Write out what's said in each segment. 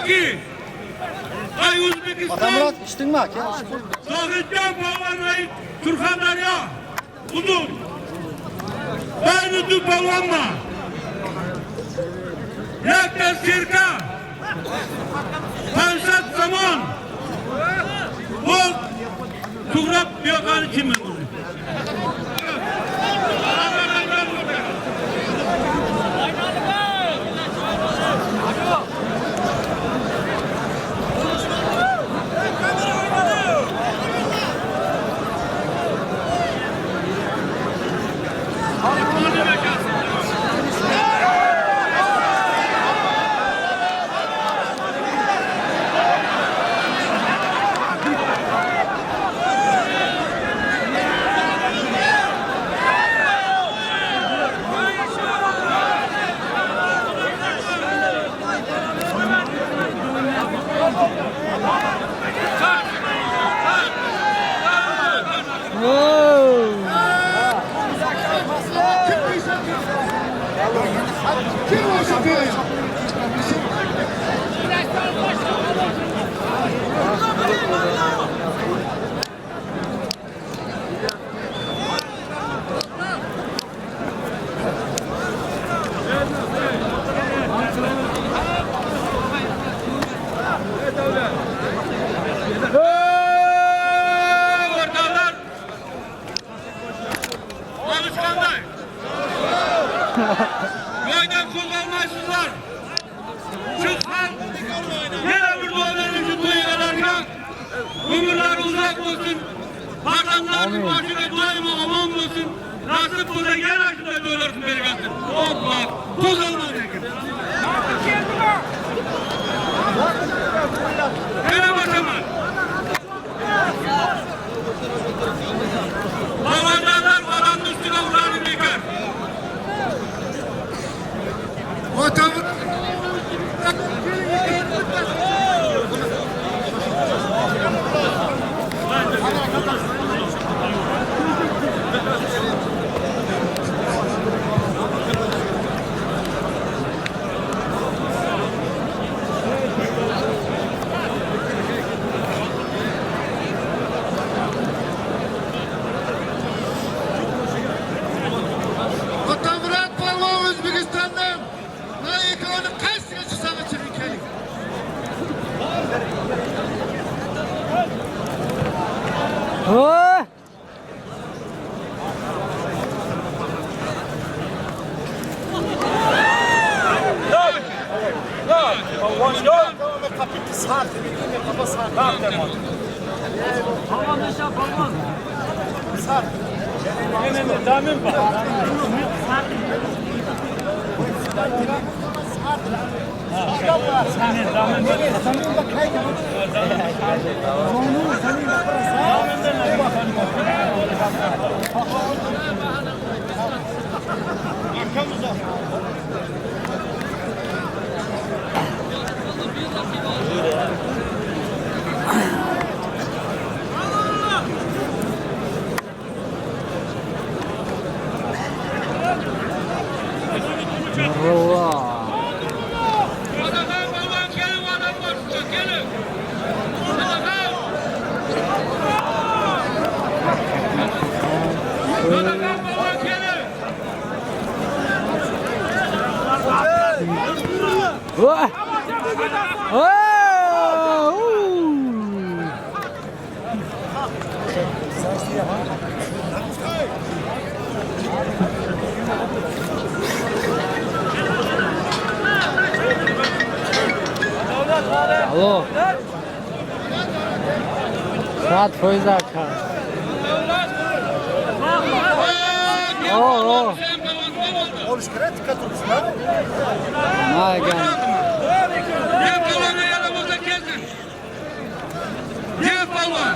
Peki. Ay Uzbekistan. Atamurat içtin mi? Sahilden Palvanay Turkhanlarya. Uzun. Baynutu Palvanma. Yakta Sirka. Pansat Zaman. Bu Tuğrap Yakanı kimin bu? Köyden kullanmazsızlar. Çıksan yine bir doğanın için duygularına ömürler uzak olsun. Vatandaşın başına daima aman olsun. Nasip olsa yer açında dönersin beni gelsin. Hoppa. Tuz olmadı. Gene basamaz. Babacanlar varanın üstüne uğranı diker. Алло. Saat Foyza Khan. Oh. Olmuş kere dikkat olsun. Ha gel. Gel kalanı yanımıza gelsin. Gel balvan.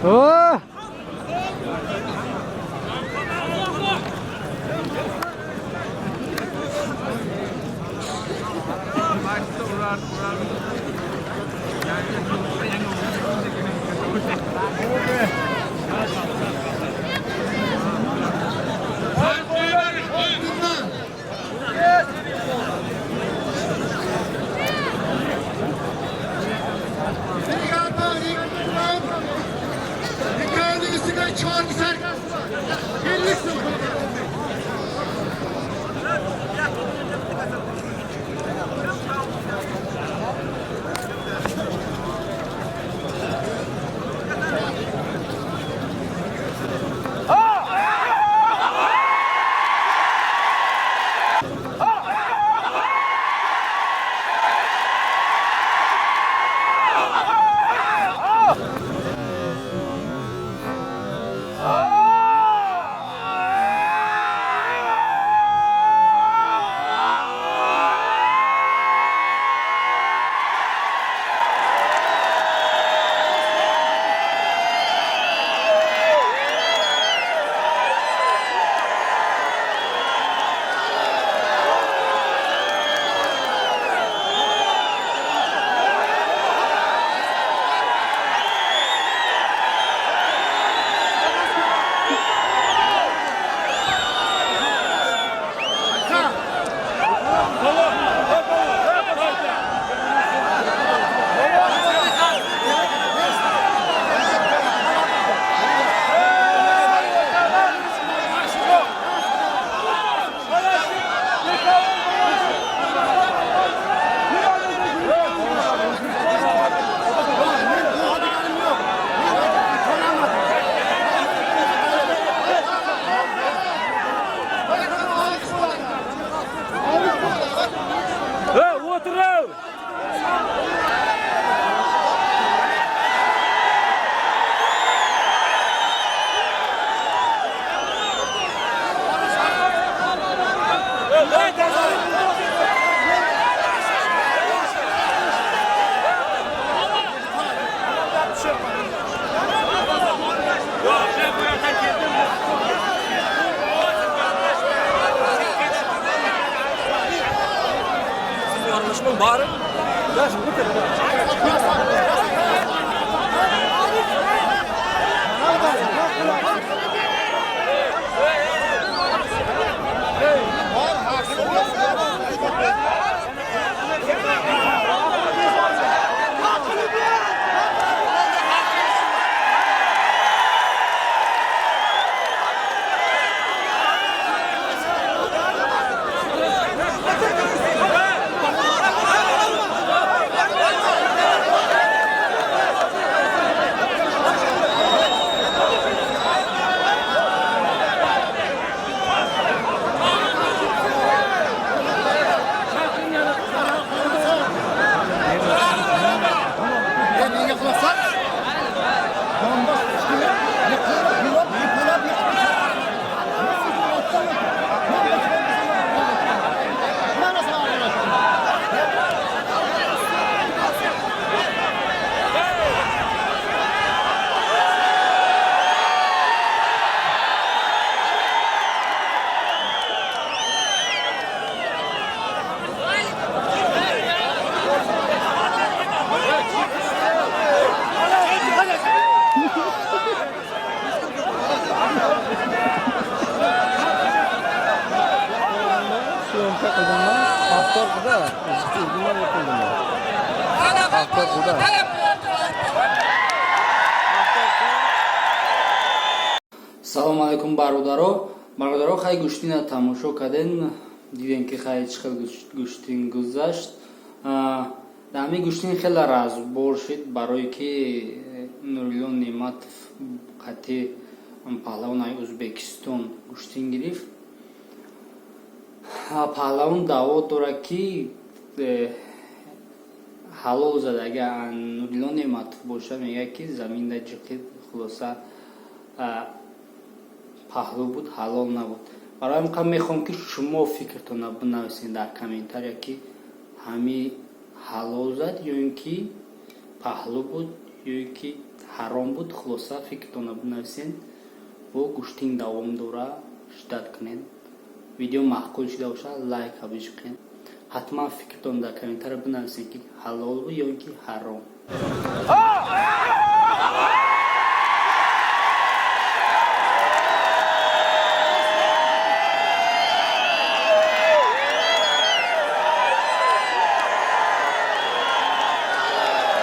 Oh! Bağırın. Салом алейкум бародаро, хай гӯштина тамошо карден, дидем ки хай чӣ хел гӯштин гузашт. Ҳамин гӯштин хеле разбор шуд, барое ки Нуриллон Неъматов қатъи паҳлавони Ӯзбекистон гӯштин гирифт. Паҳлавон даъво дорад ки ҳалол зад, агар Нуриллон Неъматов бошад, мегӯяд ки заминда ҷиқид хулоса паҳлӯ буд, ҳалол набуд. حالا میخوام میخوام که شما فکرتون رو بنویسین در کامنتاری که همین حلال زد یا اینکه پهلو بود یا اینکه حرام بود. خلاصه فکرتون رو بنویسین و گوشتین دوام دوره شدت کنین. ویدیو معقول شده باشه لایک ها بشکن. حتما فکرتون در کامنتاری بنویسین که حلال بود یا اینکه حرام.